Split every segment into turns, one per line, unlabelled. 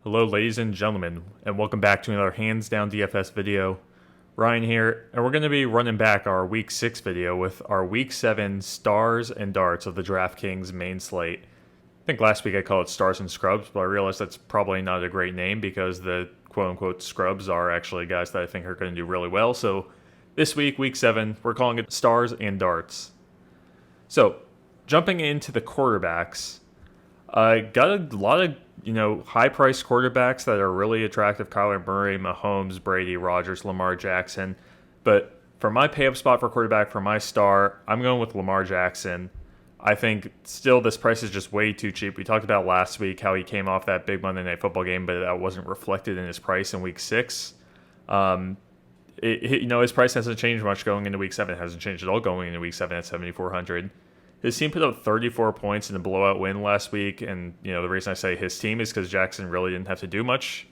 Hello ladies and gentlemen, and welcome back to another hands down DFS video. Ryan here, and we're going to be running back our week 6 video with our week 7 stars and darts of the DraftKings main slate. I think last week I called it stars and scrubs, but I realized that's probably not a great name because the quote unquote scrubs are actually guys that I think are going to do really well. So this week, week 7, we're calling it stars and darts. So jumping into the quarterbacks, I got a lot of high-priced quarterbacks that are really attractive: Kyler Murray, Mahomes, Brady, Rodgers, Lamar Jackson. But for my pay-up spot for quarterback, for my star, I'm going with Lamar Jackson. I think still this price is just way too cheap. We talked about last week how he came off that big Monday Night Football game, but that wasn't reflected in his price in week 6. His price hasn't changed much going into week 7. It hasn't changed at all going into week 7 at 7,400. His team put up 34 points in a blowout win last week, and the reason I say his team is because Jackson really didn't have to do much.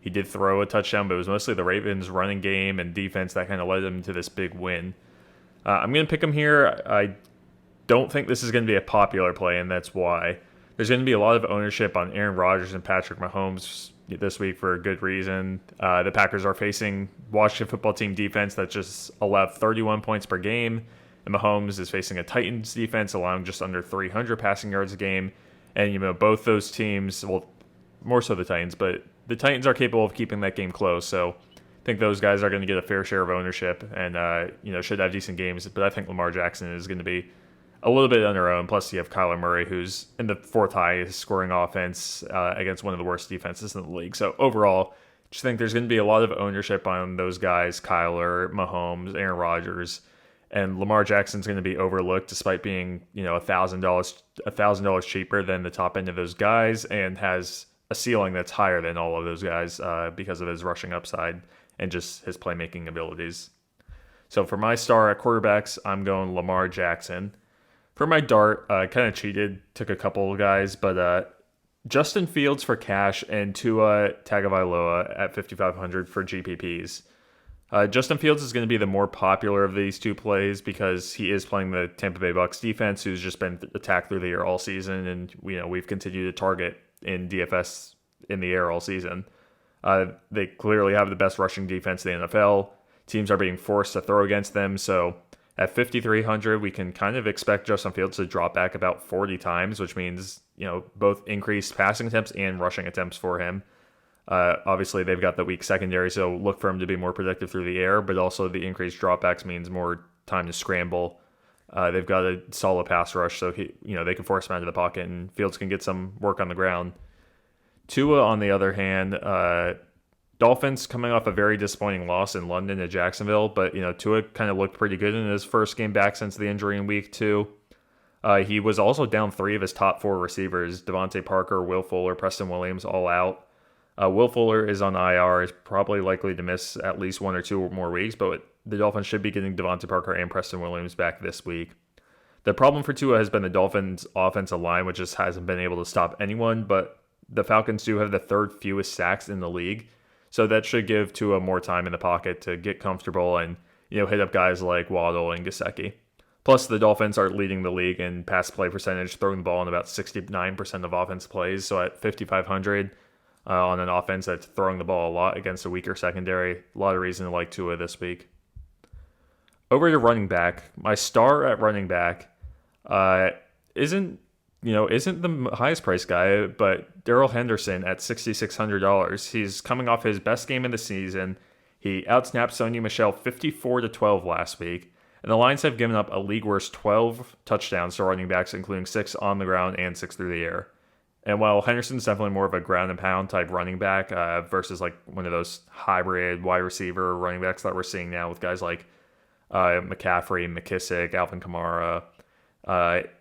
He did throw a touchdown, but it was mostly the Ravens' running game and defense that kind of led him to this big win. I'm going to pick him here. I don't think this is going to be a popular play, and that's why. There's going to be a lot of ownership on Aaron Rodgers and Patrick Mahomes this week for a good reason. The Packers are facing Washington football team defense that just allowed 31 points per game. And Mahomes is facing a Titans defense allowing just under 300 passing yards a game. And, both those teams, well, more so the Titans, but the Titans are capable of keeping that game close. So I think those guys are going to get a fair share of ownership and, should have decent games. But I think Lamar Jackson is going to be a little bit on their own. Plus, you have Kyler Murray, who's in the 4th highest scoring offense against one of the worst defenses in the league. So overall, just think there's going to be a lot of ownership on those guys: Kyler, Mahomes, Aaron Rodgers. And Lamar Jackson's going to be overlooked despite being, $1,000 cheaper than the top end of those guys, and has a ceiling that's higher than all of those guys because of his rushing upside and just his playmaking abilities. So for my star at quarterbacks, I'm going Lamar Jackson. For my dart, I kind of cheated, took a couple of guys, but Justin Fields for cash and Tua Tagovailoa at 5,500 for GPPs. Justin Fields is going to be the more popular of these two plays because he is playing the Tampa Bay Bucs defense, who's just been attacked through the air all season, and we've continued to target in DFS in the air all season. They clearly have the best rushing defense in the NFL. Teams are being forced to throw against them, so at 5,300, we can kind of expect Justin Fields to drop back about 40 times, which means both increased passing attempts and rushing attempts for him. Obviously, they've got the weak secondary, so look for him to be more productive through the air, but also the increased dropbacks means more time to scramble. They've got a solid pass rush, so they can force him out of the pocket, and Fields can get some work on the ground. Tua, on the other hand, Dolphins coming off a very disappointing loss in London to Jacksonville, but Tua kind of looked pretty good in his first game back since the injury in week 2. He was also down 3 of his top 4 receivers: Devontae Parker, Will Fuller, Preston Williams, all out. Will Fuller is on IR, is probably likely to miss at least 1 or 2 more weeks, but the Dolphins should be getting Devontae Parker and Preston Williams back this week. The problem for Tua has been the Dolphins' offensive line, which just hasn't been able to stop anyone, but the Falcons do have the 3rd fewest sacks in the league, so that should give Tua more time in the pocket to get comfortable and hit up guys like Waddle and Gesicki. Plus, the Dolphins are leading the league in pass play percentage, throwing the ball in about 69% of offense plays, so at 5,500, on an offense that's throwing the ball a lot against a weaker secondary, a lot of reason to like Tua this week. Over to running back, my star at running back isn't the highest price guy, but Darrell Henderson at $6,600. He's coming off his best game of the season. He outsnapped SONY MICHEL 54-12 last week, and the Lions have given up a league worst 12 touchdowns to running backs, including 6 on the ground and 6 through the air. And while Henderson's definitely more of a ground and pound type running back versus like one of those hybrid wide receiver running backs that we're seeing now with guys like McCaffrey, McKissick, Alvin Kamara,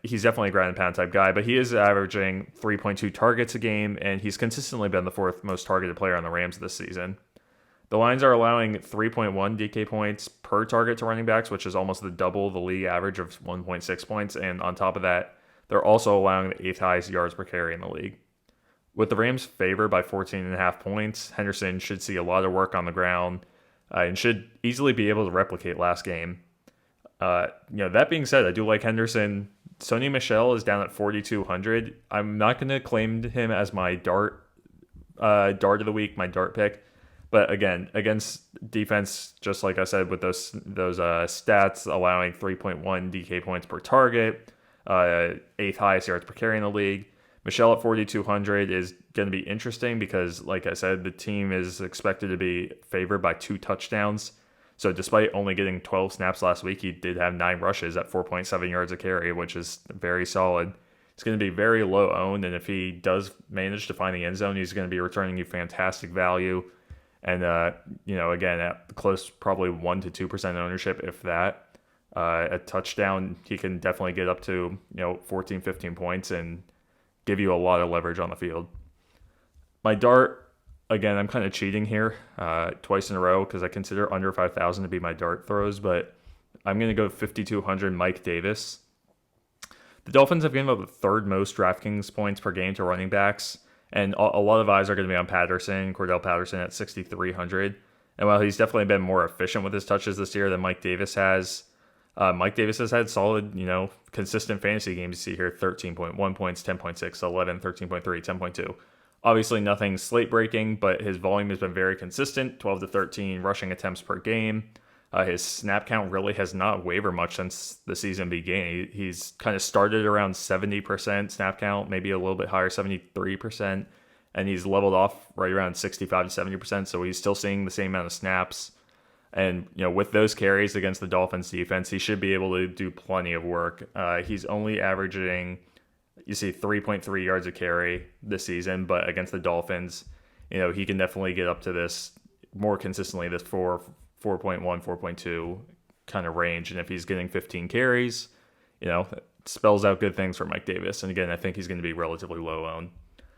he's definitely a ground and pound type guy, but he is averaging 3.2 targets a game, and he's consistently been the 4th most targeted player on the Rams this season. The Lions are allowing 3.1 DK points per target to running backs, which is almost the double the league average of 1.6 points, and on top of that, they're also allowing the 8th highest yards per carry in the league. With the Rams favored by 14.5 points, Henderson should see a lot of work on the ground and should easily be able to replicate last game. That being said, I do like Henderson. SONY MICHEL is down at 4,200. I'm not going to claim him as my dart dart of the week, my dart pick. But again, against defense, just like I said, with those stats, allowing 3.1 DK points per target, 8th highest yards per carry in the league. Michelle at 4,200 is going to be interesting because, like I said, the team is expected to be favored by 2 touchdowns. So despite only getting 12 snaps last week, he did have 9 rushes at 4.7 yards a carry, which is very solid. It's going to be very low owned, and if he does manage to find the end zone, he's going to be returning you fantastic value. And, again, at close, probably 1 to 2% ownership, if that. A touchdown, he can definitely get up to, 14, 15 points and give you a lot of leverage on the field. My dart, again, I'm kind of cheating here twice in a row because I consider under 5,000 to be my dart throws, but I'm going to go 5,200 Mike Davis. The Dolphins have given up the 3rd most DraftKings points per game to running backs. And a lot of eyes are going to be on Cordell Patterson at 6,300. And while he's definitely been more efficient with his touches this year than Mike Davis has, Mike Davis has had solid, consistent fantasy games. You see here 13.1 points, 10.6, 11, 13.3, 10.2. Obviously nothing slate breaking, but his volume has been very consistent, 12 to 13 rushing attempts per game. His snap count really has not wavered much since the season began. He's kind of started around 70% snap count, maybe a little bit higher, 73%, and he's leveled off right around 65 to 70%, so he's still seeing the same amount of snaps. And, with those carries against the Dolphins defense, he should be able to do plenty of work. He's only averaging, 3.3 yards a carry this season, but against the Dolphins, he can definitely get up to this more consistently, this 4.1, 4.2 kind of range. And if he's getting 15 carries, it spells out good things for Mike Davis. And again, I think he's going to be relatively low owned.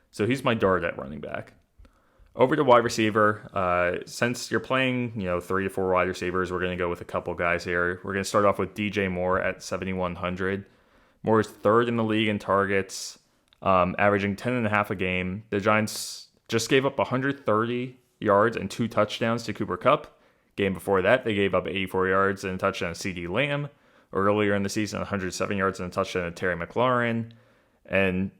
So he's my dart at running back. Over to wide receiver. Since you're playing, 3 to 4 wide receivers, we're going to go with a couple guys here. We're going to start off with DJ Moore at 7,100. Moore is 3rd in the league in targets, averaging 10.5 a game. The Giants just gave up 130 yards and 2 touchdowns to Cooper Kupp. Game before that, they gave up 84 yards and a touchdown to CeeDee Lamb. Earlier in the season, 107 yards and a touchdown to Terry McLaurin. And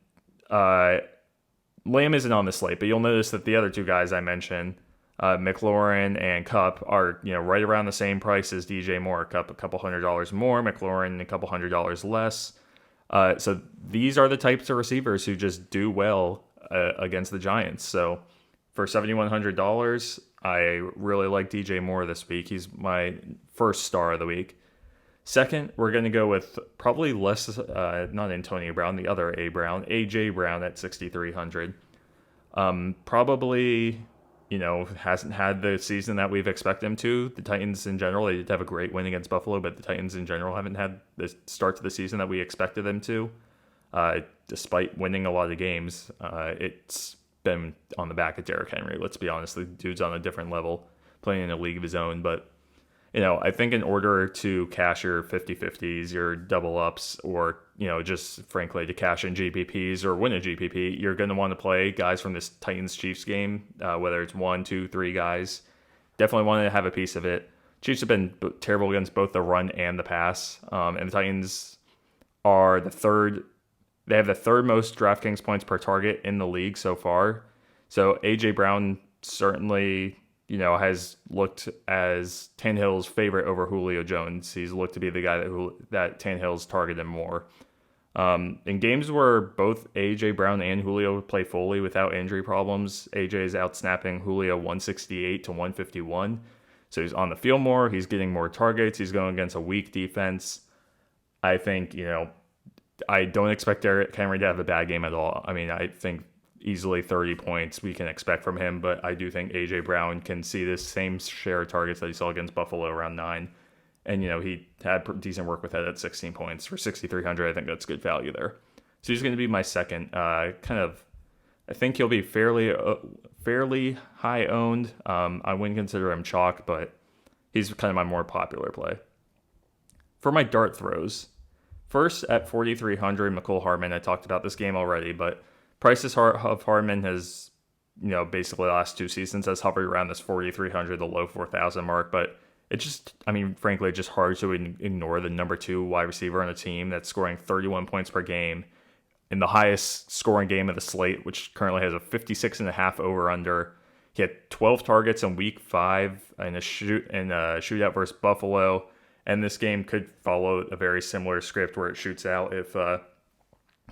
Lamb isn't on the slate, but you'll notice that the other 2 guys I mentioned, McLaurin and Kupp, are right around the same price as DJ Moore. Kupp a couple $100 more, McLaurin a couple $100 less. So these are the types of receivers who just do well against the Giants. So for $7,100, I really like DJ Moore this week. He's my first star of the week. Second, we're going to go with probably less, not Antonio Brown, the other A. Brown, AJ Brown at 6,300. Probably, hasn't had the season that we've expected him to. The Titans in general, they did have a great win against Buffalo, but the Titans in general haven't had the start to the season that we expected them to. Despite winning a lot of games, it's been on the back of Derrick Henry. Let's be honest, the dude's on a different level, playing in a league of his own. But, I think in order to cash your 50-50s, your double ups, or, just frankly to cash in GPPs or win a GPP, you're going to want to play guys from this Titans-Chiefs game, whether it's 1, 2, 3 guys. Definitely want to have a piece of it. Chiefs have been terrible against both the run and the pass, and the Titans are the 3rd. They have the 3rd most DraftKings points per target in the league so far. So A.J. Brown certainly, has looked as Tannehill's favorite over Julio Jones. He's looked to be the guy that Tannehill's targeted more. In games where both A.J. Brown and Julio play fully without injury problems, A.J. is outsnapping Julio 168 to 151. So he's on the field more. He's getting more targets. He's going against a weak defense. I think, I don't expect Derrick Henry to have a bad game at all. I mean, I think easily 30 points we can expect from him, but I do think A.J. Brown can see this same share of targets that he saw against Buffalo, around 9. And, he had decent work with that at 16 points. For 6,300, I think that's good value there. So he's going to be my second. I think he'll be fairly high owned. I wouldn't consider him chalk, but he's kind of my more popular play. For my dart throws, first at 4,300, MICHEL HARDMAN. I talked about this game already, but prices of HARDMAN has, basically the last 2 seasons has hovered around this 4,300, the low 4,000 mark. But it's just, frankly, just hard to ignore the number 2 wide receiver on a team that's scoring 31 points per game in the highest scoring game of the slate, which currently has a 56.5 over/under. He had 12 targets in Week 5 in a shootout versus Buffalo, and this game could follow a very similar script where it shoots out if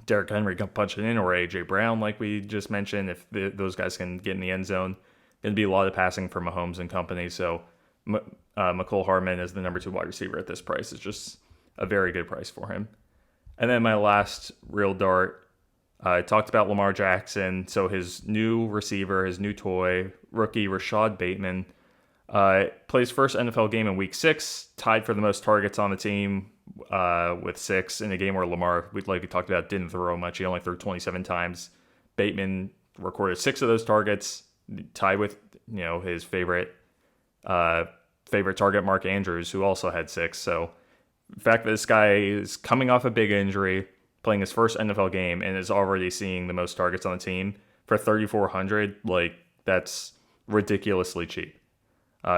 Derrick Henry can punch it in, or A.J. Brown, like we just mentioned, if those guys can get in the end zone. It'd be a lot of passing for Mahomes and company, so MICHEL HARDMAN as the number 2 wide receiver at this price is just a very good price for him. And then my last real dart, I talked about Lamar Jackson. So his new receiver, his new toy, rookie RASHOD Bateman, plays first NFL game in Week 6, tied for the most targets on the team with 6 in a game where Lamar, like we talked about, didn't throw much. He only threw 27 times. Bateman recorded 6 of those targets, tied with his favorite target, Mark Andrews, who also had 6. So the fact that this guy is coming off a big injury, playing his first NFL game, and is already seeing the most targets on the team for 3,400, that's ridiculously cheap.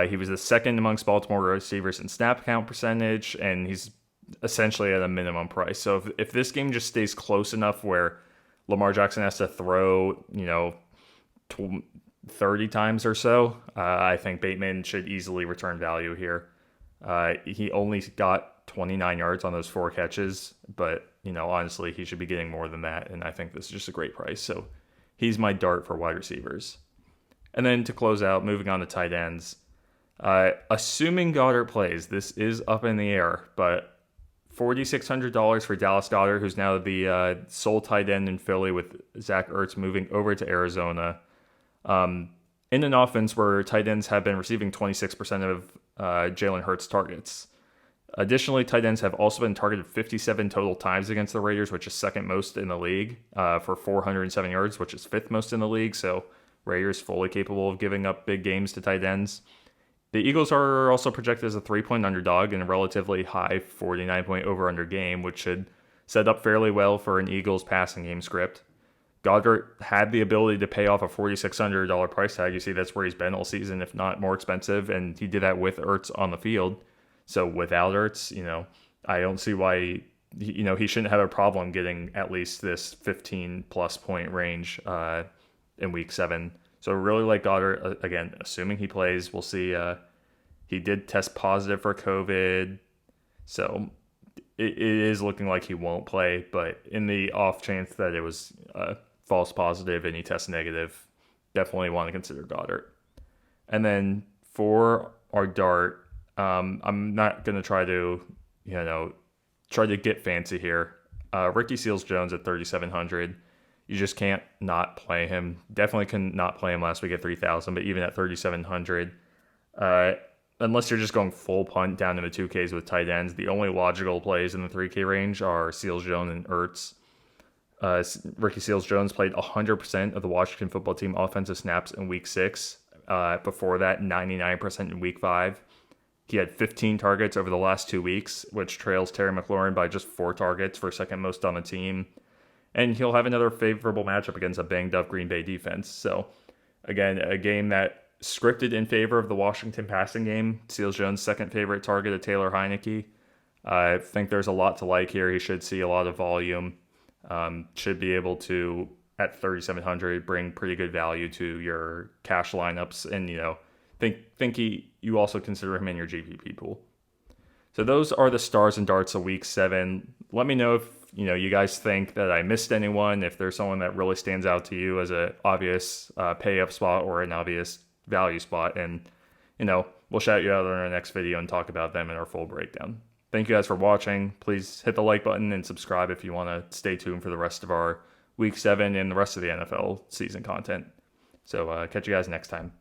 He was the second amongst Baltimore receivers in snap count percentage, and he's essentially at a minimum price. So if this game just stays close enough where Lamar Jackson has to throw, 30 times or so, I think Bateman should easily return value here. He only got 29 yards on those 4 catches, but honestly, he should be getting more than that, and I think this is just a great price. So he's my dart for wide receivers. And then to close out, moving on to tight ends, assuming Goedert plays, this is up in the air, but $4,600 for Dallas Goedert, who's now the sole tight end in Philly with Zach Ertz moving over to Arizona. In an offense where tight ends have been receiving 26% of Jalen Hurts' targets. Additionally, tight ends have also been targeted 57 total times against the Raiders, which is second most in the league, for 407 yards, which is 5th most in the league. So Raiders fully capable of giving up big games to tight ends. The Eagles are also projected as a 3-point underdog in a relatively high 49-point over-under game, which should set up fairly well for an Eagles passing game script. Goedert had the ability to pay off a $4,600 price tag. You see, that's where he's been all season, if not more expensive, and he did that with Ertz on the field. So without Ertz, I don't see why, he shouldn't have a problem getting at least this 15-plus point range in Week 7. So really like Goedert, again, assuming he plays, we'll see. He did test positive for COVID, so it is looking like he won't play, but in the off chance that it was false positive and he tests negative, definitely want to consider Goedert. And then for our dart, I'm not going to try to get fancy here. Ricky Seals-Jones at 3,700. You just can't not play him. Definitely could not play him last week at 3,000, but even at 3,700, unless you're just going full punt down into 2Ks with tight ends, the only logical plays in the 3K range are Seals-Jones and Ertz. Ricky Seals-Jones played 100% of the Washington football team offensive snaps in Week 6. Before that, 99% in Week 5. He had 15 targets over the last 2 weeks, which trails Terry McLaurin by just 4 targets for second most on the team. And he'll have another favorable matchup against a banged-up Green Bay defense. So, again, a game that scripted in favor of the Washington passing game. Seals-Jones' second favorite target of Taylor Heineke. I think there's a lot to like here. He should see a lot of volume. Should be able to, at 3,700, bring pretty good value to your cash lineups. And, you also consider him in your GPP pool. So those are the stars and darts of Week 7. Let me know if you guys think that I missed anyone, if there's someone that really stands out to you as an obvious pay-up spot or an obvious value spot. And, we'll shout you out in our next video and talk about them in our full breakdown. Thank you guys for watching. Please hit the like button and subscribe if you want to stay tuned for the rest of our Week 7 and the rest of the NFL season content. So catch you guys next time.